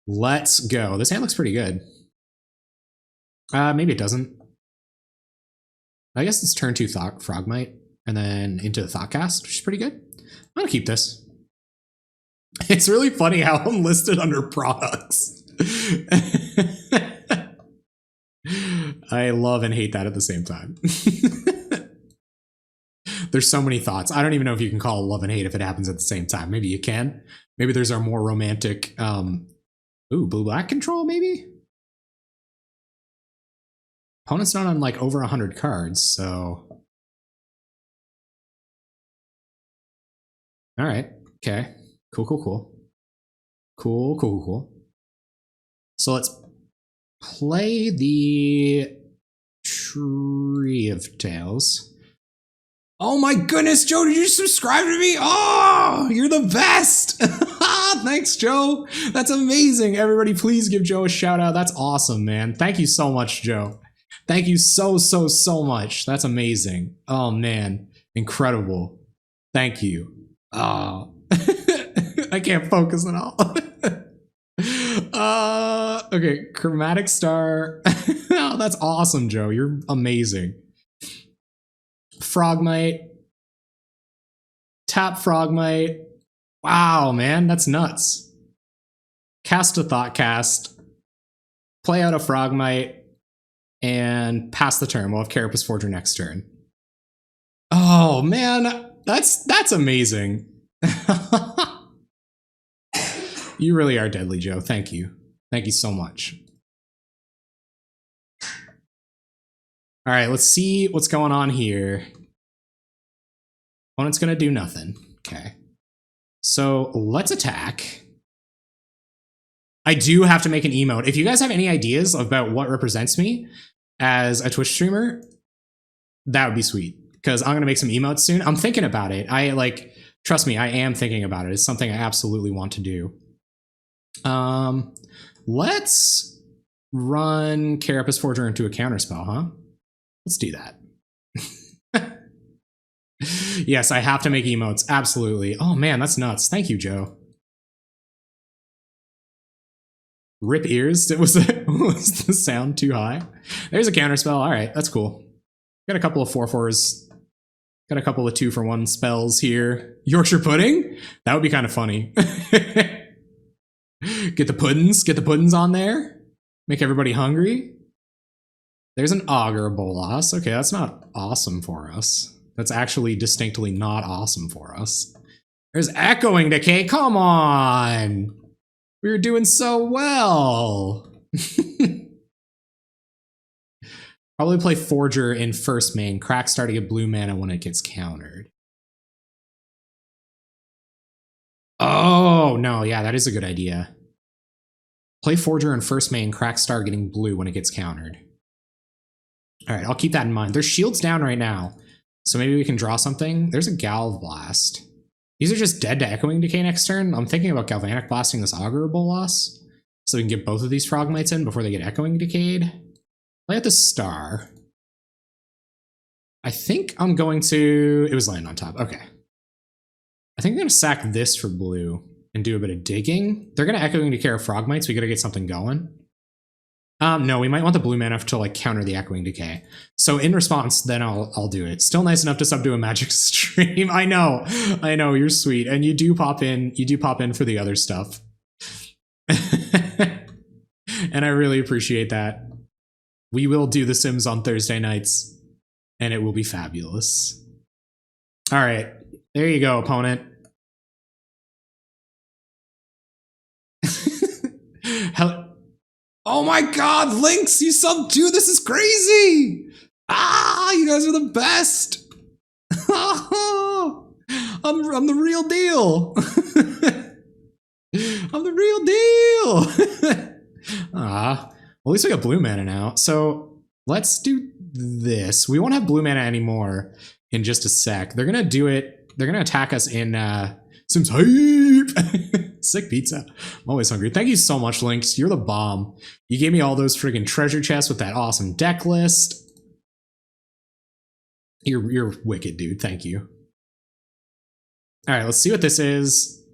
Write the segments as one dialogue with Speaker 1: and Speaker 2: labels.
Speaker 1: Let's go. This hand looks pretty good. Maybe it doesn't. I guess it's turn 2 Frogmite, and then into the Thoughtcast, which is pretty good. I'm gonna keep this. It's really funny how I'm listed under products. I love and hate that at the same time. There's so many thoughts. I don't even know if you can call love and hate if it happens at the same time. Maybe you can. Maybe there's our more romantic, blue-black control, maybe? Opponent's not on like over 100 cards, so. All right, okay. Cool. So let's play the Tree of Tales. Oh my goodness, Joe, did you subscribe to me? Oh, you're the best. Thanks, Joe. That's amazing. Everybody, please give Joe a shout out. That's awesome, man. Thank you so much, Joe. Thank you so much. That's amazing. Oh, man. Incredible. Thank you. Oh, I can't focus at all. Okay, Chromatic Star. Oh, that's awesome, Joe. You're amazing. Frogmite. Tap Frogmite. Wow, man, that's nuts. Cast a Thoughtcast. Play out a Frogmite. And pass the turn. We'll have Carapace Forger next turn. Oh, man, that's amazing. You really are deadly, Joe. Thank you. Thank you so much. All right, let's see what's going on here. Opponent's gonna do nothing. Okay. So let's attack. I do have to make an emote. If you guys have any ideas about what represents me as a Twitch streamer, that would be sweet. Because I'm gonna make some emotes soon. I'm thinking about it. Trust me, I am thinking about it. It's something I absolutely want to do. Let's run Carapace Forger into a counterspell, huh? Let's do that. Yes, I have to make emotes. Absolutely. Oh man, that's nuts. Thank you, Joe. Rip ears. Was the sound too high? There's a counterspell. All right, that's cool. Got a couple of 4/4s. Got a couple of 2-for-1 spells here. Yorkshire pudding? That would be kind of funny. Get the puddings on there. Make everybody hungry. There's an Augur Bolas. Okay, that's not awesome for us. That's actually distinctly not awesome for us. There's Echoing Decay. Come on. We were doing so well. Probably play Forger in first main. Crack Star to get blue mana when it gets countered. Oh, no. Yeah, that is a good idea. Play Forger in first main. Crack Star getting blue when it gets countered. All right, I'll keep that in mind. There's shields down right now, so maybe we can draw something. There's a Galv Blast. These are just dead to Echoing Decay next turn. I'm thinking about Galvanic Blasting this Augur Bolas, so we can get both of these Frogmites in before they get Echoing Decayed. Play at the Star. I think I'm going to... It was land on top. Okay. I think I'm going to sack this for blue and do a bit of digging. They're going to Echoing Decay our Frogmites. We got to get something going. No, we might want the blue mana to like counter the Echoing Decay. So in response, then I'll do it. Still nice enough to sub to a Magic stream. I know, you're sweet, and you do pop in. You do pop in for the other stuff, and I really appreciate that. We will do The Sims on Thursday nights, and it will be fabulous. All right, there you go, opponent. Hell. Oh my god, Lynx, you sub too? This is crazy! Ah, you guys are the best! I'm the real deal! I'm the real deal! Well, at least we got blue mana now. So let's do this. We won't have blue mana anymore in just a sec. They're gonna do it. They're gonna attack us in Sims Hype! Sick pizza. I'm always hungry. Thank you so much, Lynx. You're the bomb. You gave me all those friggin' treasure chests with that awesome deck list. You're wicked, dude. Thank you. All right, let's see what this is.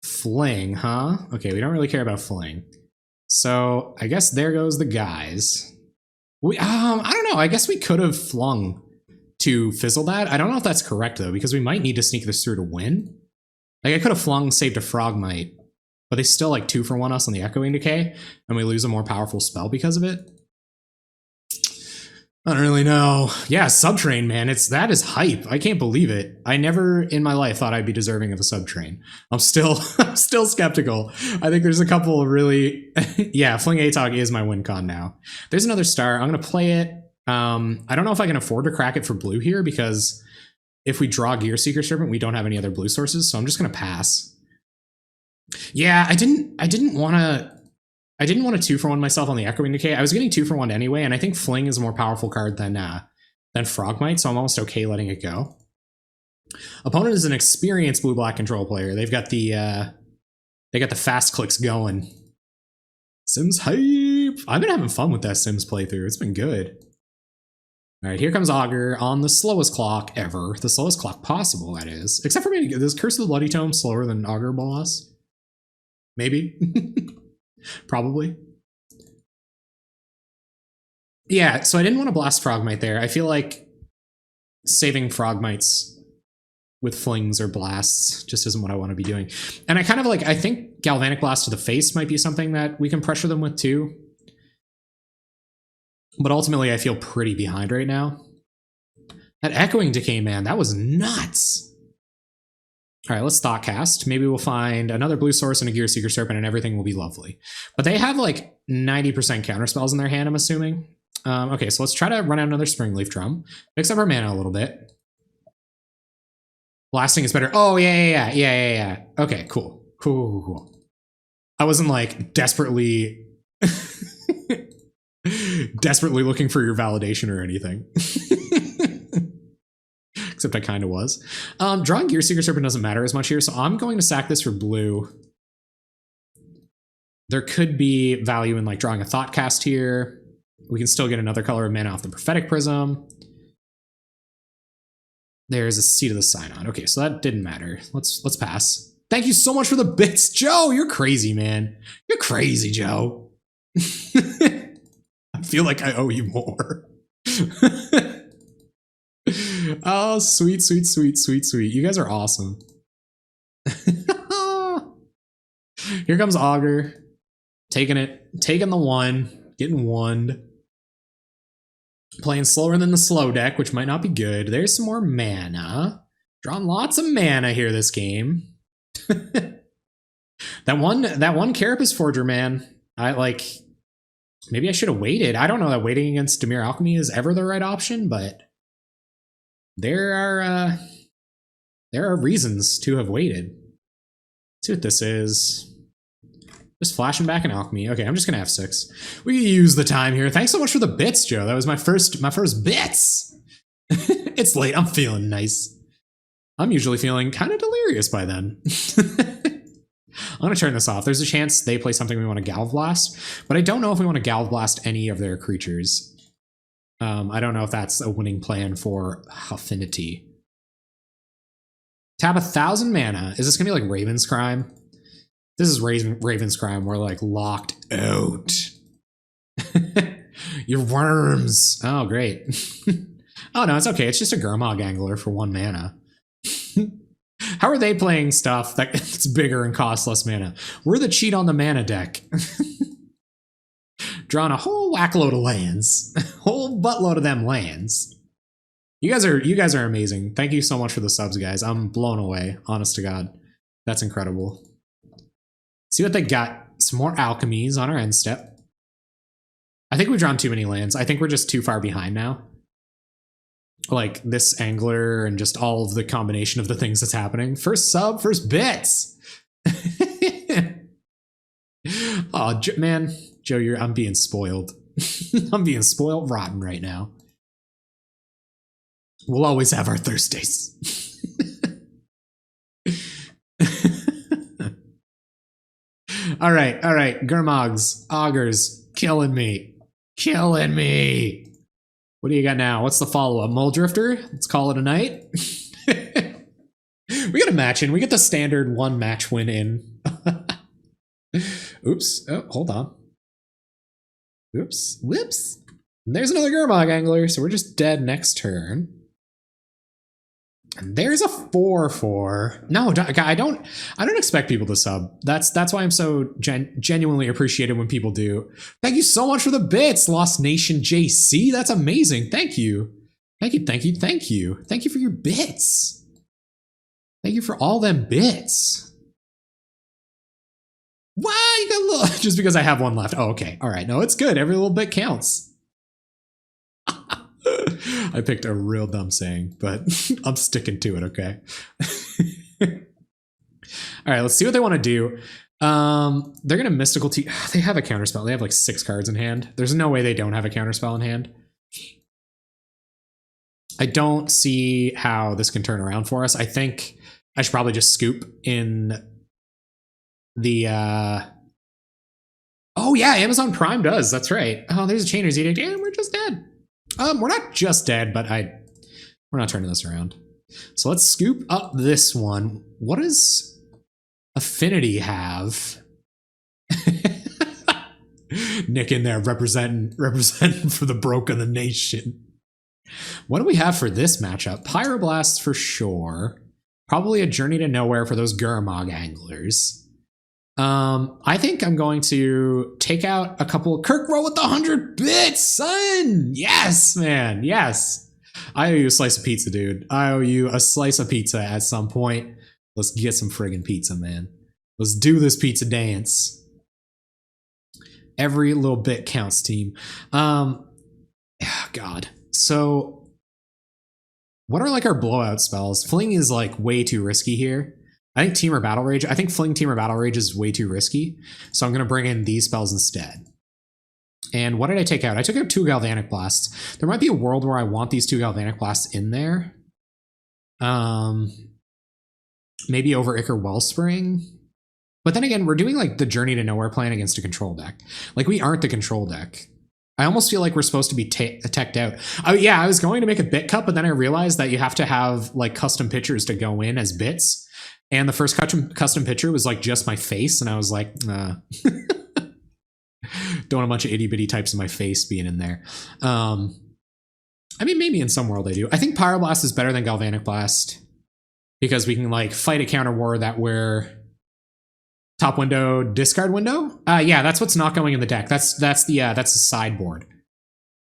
Speaker 1: Fling, huh? Okay, we don't really care about Fling. So I guess there goes the guys. I don't know. I guess we could have flung to fizzle that. I don't know if that's correct though, because we might need to sneak this through to win. Like I could have flung saved a Frogmite, but they still like 2-for-1 us on the Echoing Decay, and we lose a more powerful spell because of it. I don't really know. Yeah, Subtrain, man. That is hype. I can't believe it. I never in my life thought I'd be deserving of a Subtrain. I'm still skeptical. I think there's a couple of really yeah, Fling ATOG is my win con now. There's another star. I'm gonna play it. I don't know if I can afford to crack it for blue here because if we draw Gear Seeker Serpent, we don't have any other blue sources, so I'm just gonna pass. Yeah, I didn't want to 2-for-1 myself on the Echoing Decay. I was getting 2-for-1 anyway, and I think Fling is a more powerful card than Frogmite, so I'm almost okay letting it go. Opponent is an experienced blue-black control player. They've got the fast clicks going. Sims hype. I've been having fun with that Sims playthrough. It's been good. All right, here comes Augur on the slowest clock ever. The slowest clock possible, that is. Except for maybe, is Curse of the Bloody Tome slower than Augur Bolas? Maybe. Probably. Yeah, so I didn't want to blast Frogmite there. I feel like saving Frogmites with flings or blasts just isn't what I want to be doing. And I kind of I think Galvanic Blast to the face might be something that we can pressure them with too. But ultimately, I feel pretty behind right now. That Echoing Decay, man, that was nuts. All right, let's Thought Cast. Maybe we'll find another blue source and a Gear Seeker Serpent and everything will be lovely. But they have 90% counter spells in their hand, I'm assuming. Okay, so let's try to run out another Springleaf Drum. Mix up our mana a little bit. Blasting is better. Oh, yeah. Okay, cool. Cool. I wasn't desperately... desperately looking for your validation or anything. Except I kind of was. Drawing Gear Seeker Serpent doesn't matter as much here, so I'm going to sack this for blue. There could be value in drawing a Thought Cast here. We can still get another color of mana off the Prophetic Prism. There's a Seat of the Synod. Okay, so that didn't matter. Let's pass. Thank you so much for the bits, Joe. You're crazy, man. You're crazy, Joe. I feel like I owe you more. Oh, sweet. You guys are awesome. Here comes Augur. Taking the one. Getting one. Playing slower than the slow deck, which might not be good. There's some more mana. Drawing lots of mana here this game. That one Carapace Forger, man. Maybe I should have waited. I don't know that waiting against Dimir Alchemy is ever the right option, but there are reasons to have waited. Let's see what this is. Just flashing back in Alchemy. Okay, I'm just gonna F6. We use the time here. Thanks so much for the bits, Joe. That was my first bits. It's late. I'm feeling nice. I'm usually feeling kind of delirious by then. I'm gonna turn this off. There's a chance they play something we want to Galv Blast, but I don't know if we want to Galv Blast any of their creatures. I don't know if that's a winning plan for Affinity. Tap 1,000 mana. Is this gonna be like Raven's Crime? This is Raven's Crime. We're locked out. Your worms. Oh, great. Oh no, it's okay. It's just a Gurmag Angler for 1 mana. How are they playing stuff that's bigger and costs less mana? We're the cheat on the mana deck. Drawing a whole whackload of lands. Whole buttload of them lands. You guys are amazing. Thank you so much for the subs, guys. I'm blown away. Honest to God. That's incredible. See what they got. Some more alchemies on our end step. I think we've drawn too many lands. I think we're just too far behind now. This angler and just all of the combination of the things that's happening. First sub, first bits. Oh, man. Joe, I'm being spoiled. I'm being spoiled rotten right now. We'll always have our Thursdays. All right. Gurmags, Augurs, killing me. What do you got now? What's the follow-up? Mole Drifter? Let's call it a night. We got a match in. We get the standard 1 match win in. Oops. Oh, hold on. Whoops. Whoops. And there's another Gurmag Angler, so we're just dead next turn. And there's a 4/4. No, I don't expect people to sub. That's why I'm so genuinely appreciated when people do. Thank you so much for the bits, Lost Nation JC. That's amazing. Thank you. Thank you, thank you, thank you. Thank you for your bits. Thank you for all them bits. Why? You got a little, just because I have one left. Oh, okay. All right. No, it's good. Every little bit counts. I picked a real dumb saying, but I'm sticking to it, okay? All right, let's see what they want to do. They're going to Mystical Tea. They have a counterspell. They have like 6 cards in hand. There's no way they don't have a counterspell in hand. I don't see how this can turn around for us. I think I should probably just scoop in the... Oh, yeah, Amazon Prime does. That's right. Oh, there's a Chainer's Edict, and we're just dead. We're not just dead, but we're not turning this around. So let's scoop up this one. What does Affinity have? Nick in there representing for the broke of the nation. What do we have for this matchup? Pyroblast for sure. Probably a Journey to Nowhere for those Gurmag Anglers. I think I'm going to take out a couple. Kirk roll with the 100 bits, son. Yes, man. Yes. I owe you a slice of pizza, dude. I owe you a slice of pizza at some point. Let's get some friggin' pizza, man. Let's do this pizza dance. Every little bit counts, team. God. So what are like our blowout spells? Fling is like way too risky here. I think Team or Battle Rage. I think Fling, Team or Battle Rage is way too risky. So I'm going to bring in these spells instead. And what did I take out? I took out 2 Galvanic Blasts. There might be a world where I want these 2 Galvanic Blasts in there. Maybe over Ichor Wellspring. But then again, we're doing like the Journey to Nowhere plan against a control deck. Like we aren't the control deck. I almost feel like we're supposed to be teched out. Oh yeah, I was going to make a bit cut, but then I realized that you have to have like custom pictures to go in as bits. And the first custom picture was like just my face. And I was like, nah. Don't want a bunch of itty bitty types of my face being in there. I mean, maybe in some world I do. I think Pyroblast is better than Galvanic Blast because we can like fight a counter war that we're top window, discard window. Yeah, that's what's not going in the deck. That's the sideboard.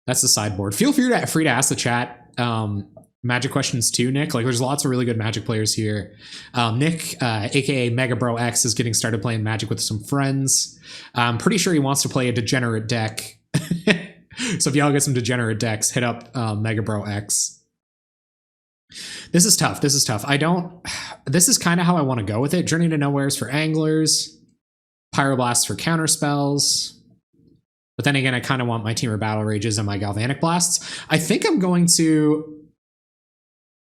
Speaker 1: That's the sideboard. Feel free to ask the chat. Magic questions too, Nick. Like, there's lots of really good Magic players here. Nick, aka Mega Bro X, is getting started playing Magic with some friends. I'm pretty sure he wants to play a degenerate deck. So if y'all get some degenerate decks, hit up Mega Bro X. This is tough. This is tough. This is kind of how I want to go with it. Journey to Nowhere's for anglers, Pyroblast for counter spells. But then again, I kind of want my Team or Battle Rages and my Galvanic Blasts. I think I'm going to...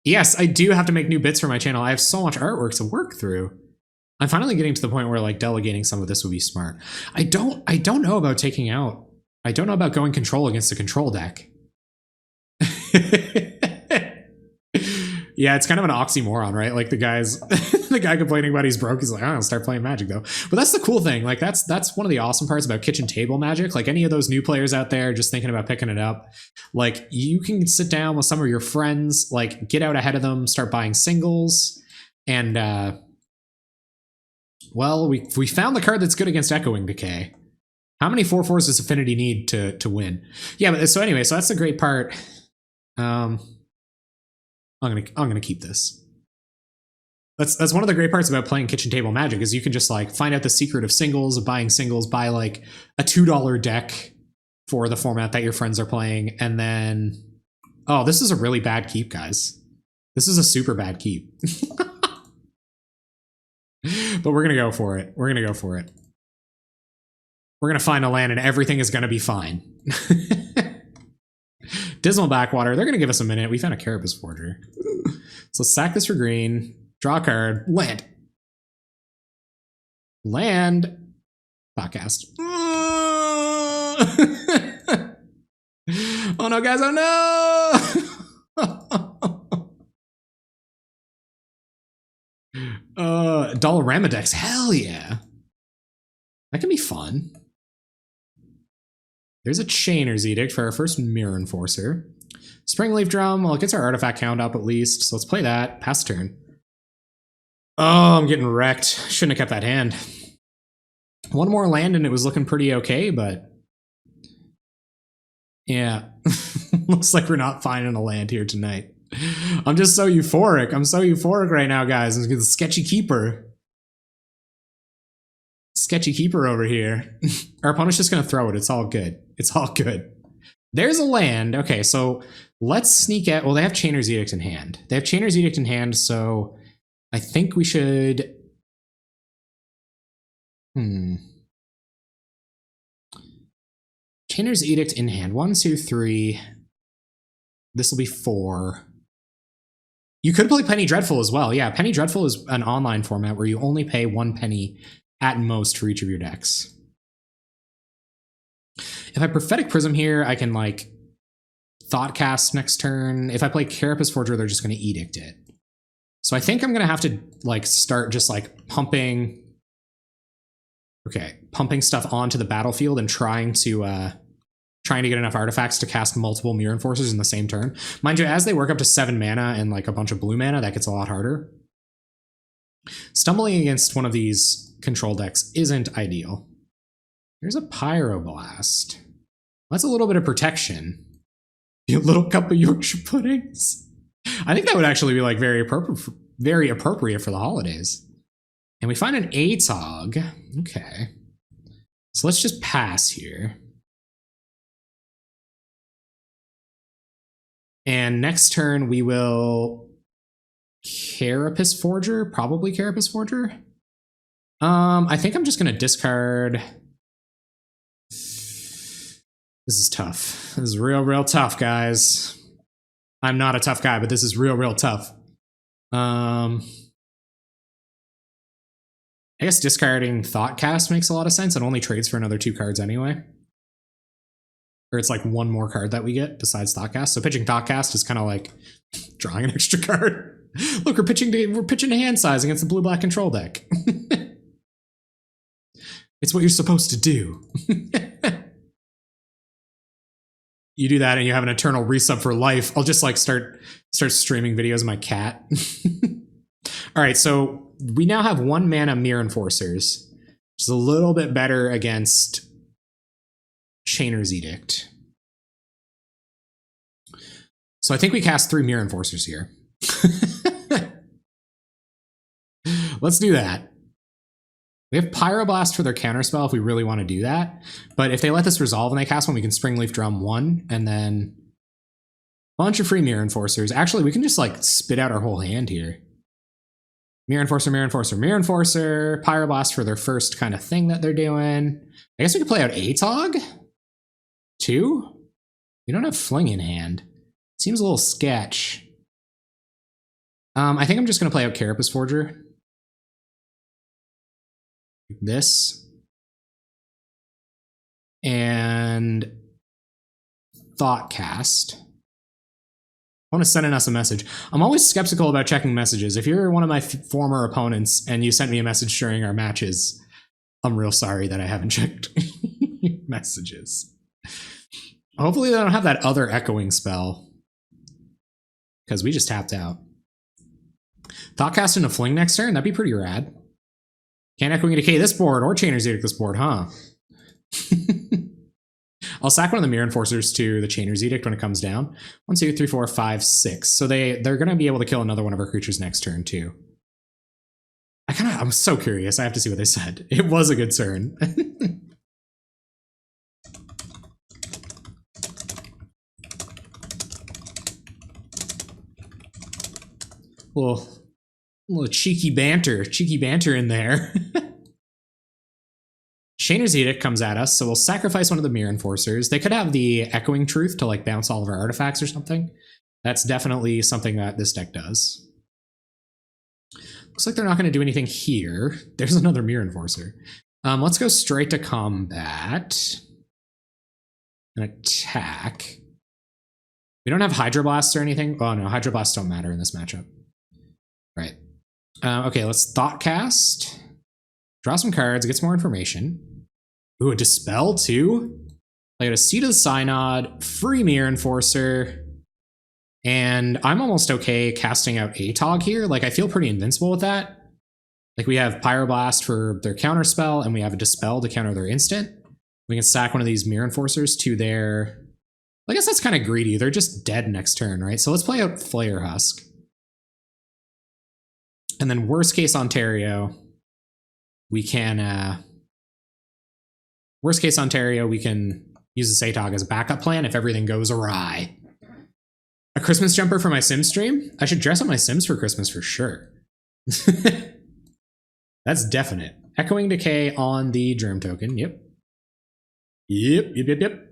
Speaker 1: Yes, I do have to make new bits for my channel. I have so much artwork to work through. I'm finally getting to the point where like delegating some of this would be smart. I don't know about taking out. I don't know about going control against a control deck. Yeah, it's kind of an oxymoron, right? Like the guy complaining about he's broke, he's like, I'll start playing Magic though. But that's the cool thing. Like that's one of the awesome parts about kitchen table Magic. Like any of those new players out there just thinking about picking it up, like you can sit down with some of your friends, like get out ahead of them, start buying singles, and well, we found the card that's good against Echoing Decay. How many 4/4s does Affinity need to win? Yeah, but so anyway, so that's the great part. I'm gonna keep this. That's one of the great parts about playing kitchen table Magic is you can just like find out the secret of singles, of buying singles, buy like a $2 deck for the format that your friends are playing, and then oh, this is a really bad keep, guys. This is a super bad keep. But we're gonna go for it. We're gonna go for it. We're gonna find a land and everything is gonna be fine. Dismal Backwater, they're going to give us a minute. We found a Carapace Forger. So sack this for green, draw a card, land. Land. Podcast. Oh no, guys, oh no! Dollarama decks, hell yeah. That can be fun. There's a Chainer's Edict for our first Mirror Enforcer. Springleaf Drum, well, it gets our artifact count up at least, so let's play that. Pass turn. Oh, I'm getting wrecked. Shouldn't have kept that hand. One more land and it was looking pretty okay, but... yeah. Looks like we're not finding a land here tonight. I'm just so euphoric. I'm so euphoric right now, guys. I'm the Sketchy Keeper. Sketchy Keeper over here. Our opponent's just going to throw it. It's all good. It's all good. There's a land. Okay, so let's sneak out. Well, they have Chainer's Edict in hand. They have Chainer's Edict in hand, so I think we should... Chainer's Edict in hand. 1, 2, 3. This will be 4. You could play Penny Dreadful as well. Yeah, Penny Dreadful is an online format where you only pay 1 penny at most for each of your decks. If I Prophetic Prism here, I can, like, Thoughtcast next turn. If I play Carapace Forger, they're just going to Edict it. So I think I'm going to have to, like, start just, like, pumping... Okay, pumping stuff onto the battlefield and trying to get enough artifacts to cast multiple Mirror Enforcers in the same turn. Mind you, as they work up to 7 mana and, like, a bunch of blue mana, that gets a lot harder. Stumbling against one of these control decks isn't ideal. There's a Pyroblast. That's a little bit of protection. A little cup of Yorkshire puddings. I think that would actually be, like, very appropriate for the holidays. And we find an ATOG. Okay. So let's just pass here. And next turn we will Carapace Forger, probably Carapace Forger. I think I'm just gonna discard. This is tough. This is real tough, guys. I'm not a tough guy, but this is real tough. I guess discarding Thoughtcast makes a lot of sense. It only trades for another 2 cards anyway. Or it's like 1 more card that we get besides Thoughtcast. So pitching Thoughtcast is kind of like drawing an extra card. Look, we're pitching to hand size against the blue-black control deck. It's what you're supposed to do. You do that and you have an eternal resub for life. I'll just like start streaming videos of my cat. All right, so we now have 1 mana Mirror Enforcers, which is a little bit better against Chainer's Edict. So I think we cast 3 Mirror Enforcers here. Let's do that. We have Pyroblast for their counterspell if we really want to do that. But if they let this resolve and they cast one, we can Springleaf Drum 1 and then a bunch of free Mirror Enforcers. Actually, we can just like spit out our whole hand here. Mirror Enforcer, Mirror Enforcer, Mirror Enforcer, Pyroblast for their first kind of thing that they're doing. I guess we could play out ATOG? 2? We don't have Fling in hand. Seems a little sketch. I think I'm just going to play out Carapace Forger. This. And Thoughtcast. I want to send us a message. I'm always skeptical about checking messages. If you're one of my former opponents and you sent me a message during our matches, I'm real sorry that I haven't checked messages. Hopefully they don't have that other echoing spell, because we just tapped out. Thoughtcast into Fling next turn? That'd be pretty rad. Can't Echoing Decay this board or Chainer's Edict this board, huh? I'll sack one of the Mirror Enforcers to the Chainer's Edict when it comes down. 1, 2, 3, 4, 5, 6. So they're going to be able to kill another one of our creatures next turn, too. I'm so curious. I have to see what they said. It was a good turn. little cheeky banter in there. Chainer's Edict comes at us, so we'll sacrifice one of the Mirror Enforcers. They could have the Echoing Truth to like bounce all of our artifacts or something. That's definitely something that this deck does. Looks like they're not going to do anything here. There's another Mirror Enforcer. Let's go straight to combat. And attack. We don't have Hydroblasts or anything. Oh no, Hydroblasts don't matter in this matchup. Right. Okay, let's Thoughtcast. Draw some cards, get some more information. Ooh, a Dispel too? I got a Seed of the Synod, free Mirror Enforcer, and I'm almost okay casting out ATOG here. Like, I feel pretty invincible with that. Like, we have Pyroblast for their counter spell, and we have a Dispel to counter their instant. We can stack one of these Mirror Enforcers to their... I guess that's kind of greedy. They're just dead next turn, right? So let's play out Flare Husk. And then worst case Ontario, we can... worst case Ontario, we can use the ATOG as a backup plan if everything goes awry. A Christmas jumper for my Sims stream? I should dress up my Sims for Christmas for sure. That's definite. Echoing Decay on the Germ token. Yep. Yep.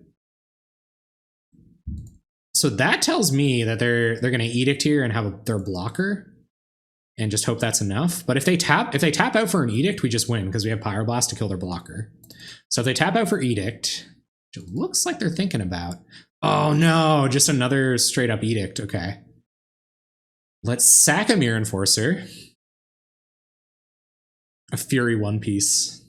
Speaker 1: So that tells me that they're going to Edict here and have their blocker, and just hope that's enough. But if they tap out for an Edict, we just win because we have Pyroblast to kill their blocker. So if they tap out for Edict, which it looks like they're thinking about. Oh no, just another straight up Edict. Okay. Let's sack a Mirror Enforcer. A Fury One Piece.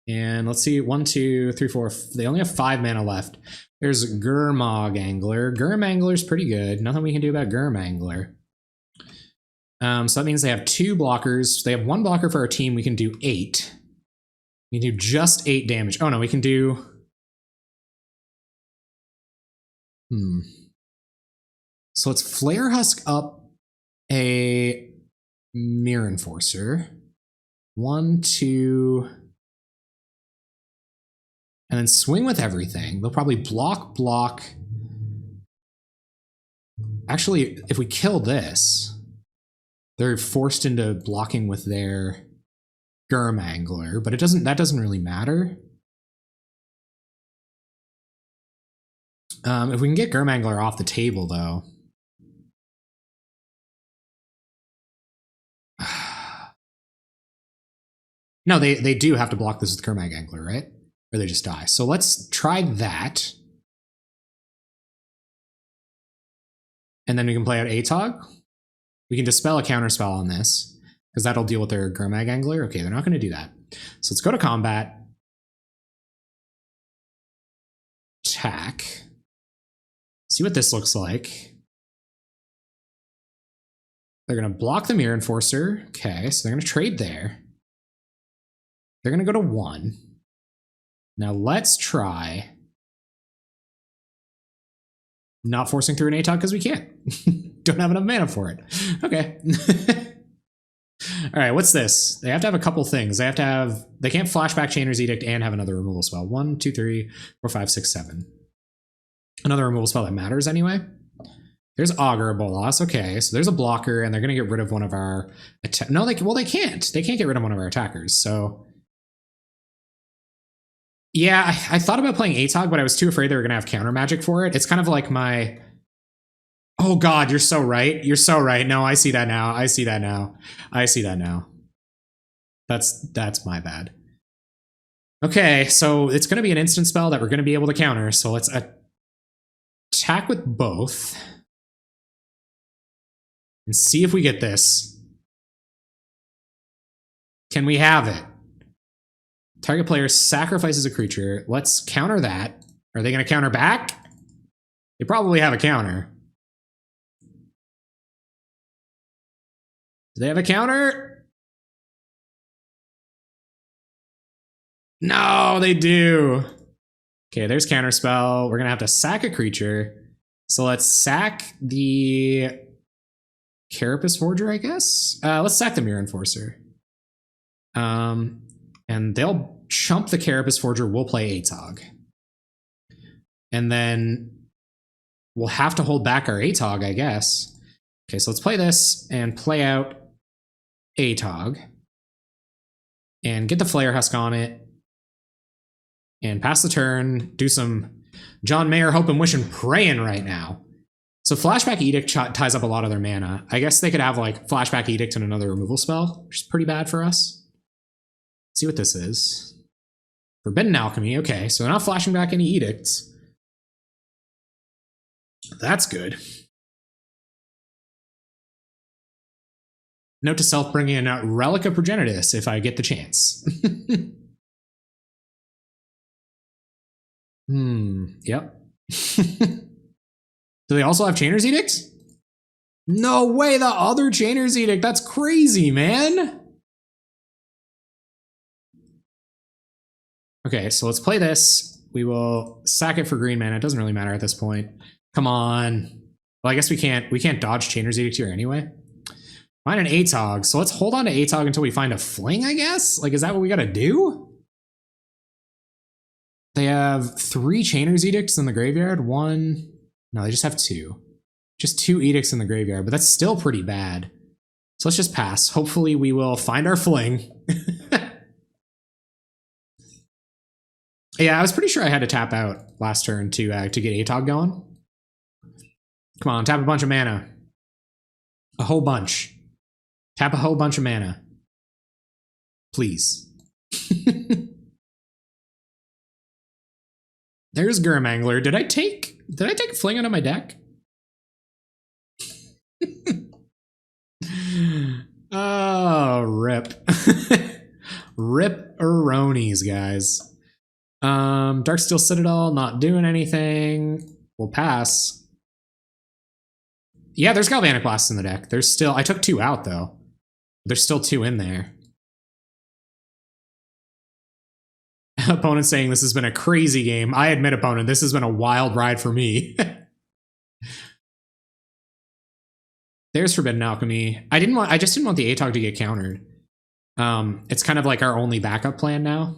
Speaker 1: And let's see, 1, 2, 3, 4. They only have 5 mana left. There's Gurmag Angler. Gurm Angler's pretty good. Nothing we can do about Gurm Angler. So that means they have 2 blockers. They have 1 blocker for our team. We can do 8. We can do just 8 damage. Oh no, we can do... So let's Flare Husk up a Mirror Enforcer. 1, 2... And then swing with everything. They'll probably block. Actually, if we kill this, they're forced into blocking with their Gurm Angler, but that doesn't really matter. If we can get Gurm Angler off the table, though. No, they do have to block this with Gurmag Angler, right? Or they just die. So let's try that. And then we can play out ATOG. We can dispel a counterspell on this, because that'll deal with their Gurmag Angler. Okay, they're not going to do that. So let's go to combat. Attack. See what this looks like. They're going to block the Mirror Enforcer. Okay, so they're going to trade there. They're going to go to 1. Now let's try not forcing through an ATOG because we can't. Don't have enough mana for it. Okay. All right, what's this? They have to have a couple things. They can't Flashback Chainer's Edict and have another removal spell. 1, 2, 3, 4, 5, 6, 7. Another removal spell that matters anyway. There's Augur Bolas. Okay, so there's a blocker, and they're going to get rid of one of our... No, they can't. They can't get rid of one of our attackers, so... Yeah, I thought about playing ATOG, but I was too afraid they were going to have counter magic for it. It's kind of like my... Oh god, you're so right. You're so right. No, I see that now. I see that now. That's my bad. Okay, so it's going to be an instant spell that we're going to be able to counter, so let's attack with both. And see if we get this. Can we have it? Target player sacrifices a creature. Let's counter that. Are they going to counter back? They probably have a counter. Do they have a counter? No, they do. Okay, there's counterspell. We're going to have to sack a creature. So let's sack the Carapace Forger, I guess? Let's sack the Mirror Enforcer. And they'll chump the Carapace Forger. We'll play ATOG. And then we'll have to hold back our ATOG, I guess. Okay, so let's play this and play out ATOG. And get the Flare Husk on it. And pass the turn. Do some John Mayer hope and wish and praying right now. So Flashback Edict ties up a lot of their mana. I guess they could have like Flashback Edict and another removal spell, which is pretty bad for us. Let's see what this is. Forbidden Alchemy. Okay, so they're not flashing back any edicts. That's good. Note to self, bringing in Relic of Progenitus if I get the chance. Yep. Do they also have Chainer's Edict? No way, the other Chainer's Edict. That's crazy, man. Okay, so let's play this. We will sack it for green mana. It doesn't really matter at this point. Come on. Well, I guess we can't dodge Chainer's Edict here anyway. Find an Atog. So let's hold on to Atog until we find a Fling, I guess? Like, is that what we gotta do? They have 3 Chainer's Edicts in the graveyard. 1. No, they just have 2. Just 2 Edicts in the graveyard, but that's still pretty bad. So let's just pass. Hopefully we will find our Fling. Yeah, I was pretty sure I had to tap out last turn to get Atog going. Come on, tap a bunch of mana. A whole bunch. Tap a whole bunch of mana. Please. There's Gurmangler. Did I take a Fling out of my deck? Oh, rip. Rip-eronies, guys. Darksteel Citadel, not doing anything. We'll pass. Yeah, there's Galvanic Blast in the deck. There's still... I took 2 out, though. There's still 2 in there. Opponent saying this has been a crazy game. I admit, opponent, this has been a wild ride for me. There's Forbidden Alchemy. I just didn't want the Atog to get countered. It's kind of like our only backup plan now.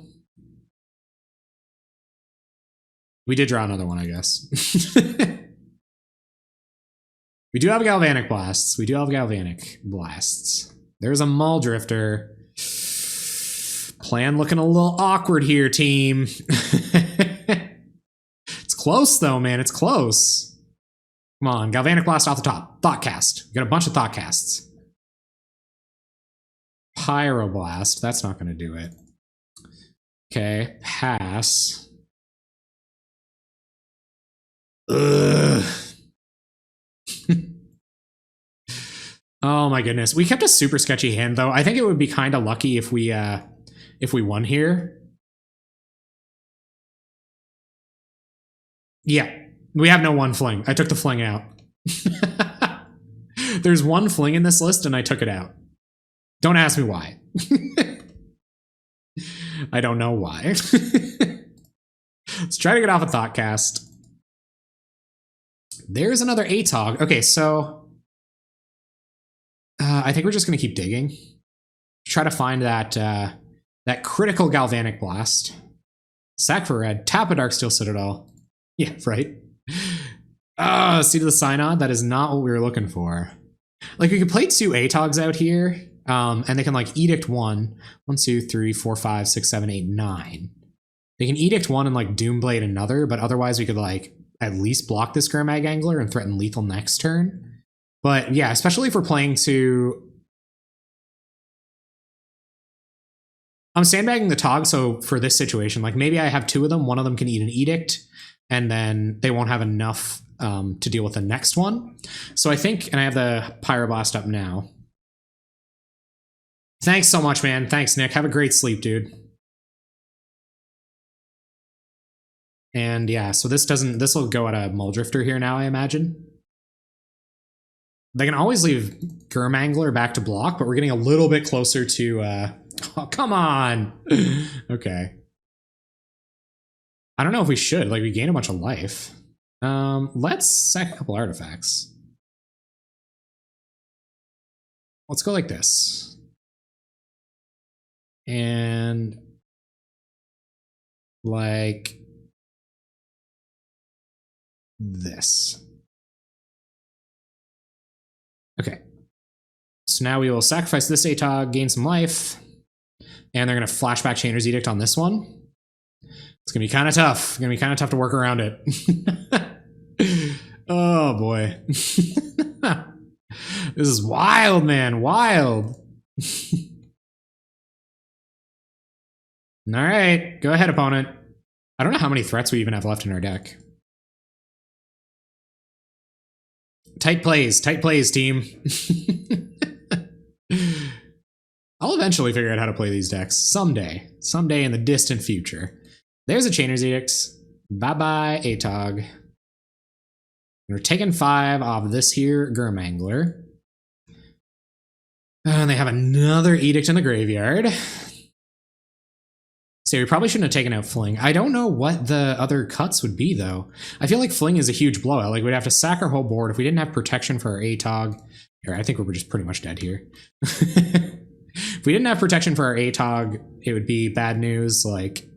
Speaker 1: We did draw another one, I guess. We do have Galvanic Blasts. We do have Galvanic Blasts. There's a Maul Drifter. Plan looking a little awkward here, team. It's close, though, man. It's close. Come on, Galvanic Blast off the top. Thoughtcast. We got a bunch of Thoughtcasts. Pyroblast. That's not going to do it. Okay, pass. Ugh. Oh my goodness. We kept a super sketchy hand, though. I think it would be kind of lucky if we won here. Yeah, we have no 1 Fling. I took the Fling out. There's 1 Fling in this list, and I took it out. Don't ask me why. I don't know why. Let's try to get off a Thoughtcast. There's another Atog. Okay, so I think we're just going to keep digging. Try to find that critical Galvanic Blast. Sack for red. Tap a Darksteel Citadel. Yeah, right? Seed of the Synod. That is not what we were looking for. Like, we could play 2 Atogs out here, and they can, like, Edict 1. 1, 2, 3, 4, 5, 6, 7, 8, 9. They can Edict 1 and, like, Doomblade another, but otherwise we could, like, at least block this Gurmag Angler and threaten lethal next turn. But yeah, especially if we're playing to... I'm sandbagging the Tog, so for this situation, like maybe I have 2 of them, one of them can eat an Edict, and then they won't have enough to deal with the next one. So I think, and I have the Pyroblast up now. Thanks so much, man. Thanks, Nick. Have a great sleep, dude. And yeah, so this will go at a Mull Drifter here now, I imagine. They can always leave Gurmangler back to block, but we're getting a little bit closer to, oh, come on. Okay. I don't know if we should, like we gain a bunch of life. Let's sack a couple artifacts. Let's go like this. And like this. Okay. So now we will sacrifice this Atog, gain some life, and they're going to flashback Chainer's Edict on this one. It's going to be kind of tough. It's going to be kind of tough to work around it. Oh, boy. This is wild, man. Wild. All right. Go ahead, opponent. I don't know how many threats we even have left in our deck. Tight plays, team. I'll eventually figure out how to play these decks someday in the distant future. There's a Chainer's Edict. Bye-bye, Atog. We're taking 5 off this here Gurmangler. And they have another Edict in the graveyard. So we probably shouldn't have taken out Fling. I don't know what the other cuts would be, though. I feel like Fling is a huge blowout. Like, we'd have to sack our whole board. If we didn't have protection for our Atog... Here, I think we were just pretty much dead here. If we didn't have protection for our Atog, it would be bad news. Like,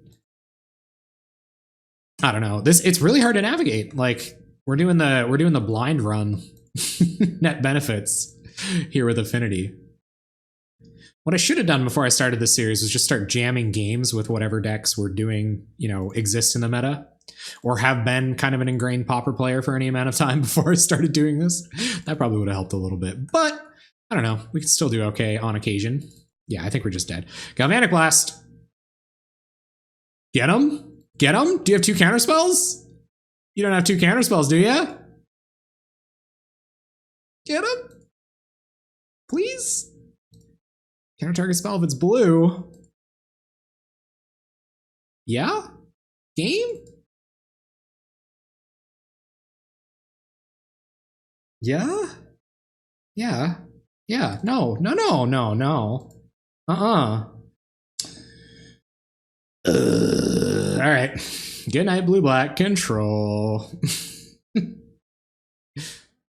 Speaker 1: I don't know. It's really hard to navigate. Like, we're doing the blind run net benefits here with Affinity. What I should have done before I started this series was just start jamming games with whatever decks were doing, exist in the meta, or have been kind of an ingrained Pauper player for any amount of time before I started doing this. That probably would have helped a little bit, but I don't know. We can still do okay on occasion. Yeah, I think we're just dead. Galvanic Blast. Get him? Get him? Do you have 2 counterspells? You don't have 2 counterspells, do you? Get him? Please? Counter target spell if it's blue. Yeah? Game? Yeah? Yeah. Yeah. No. No, no, no, no. All right. Good night, blue black control.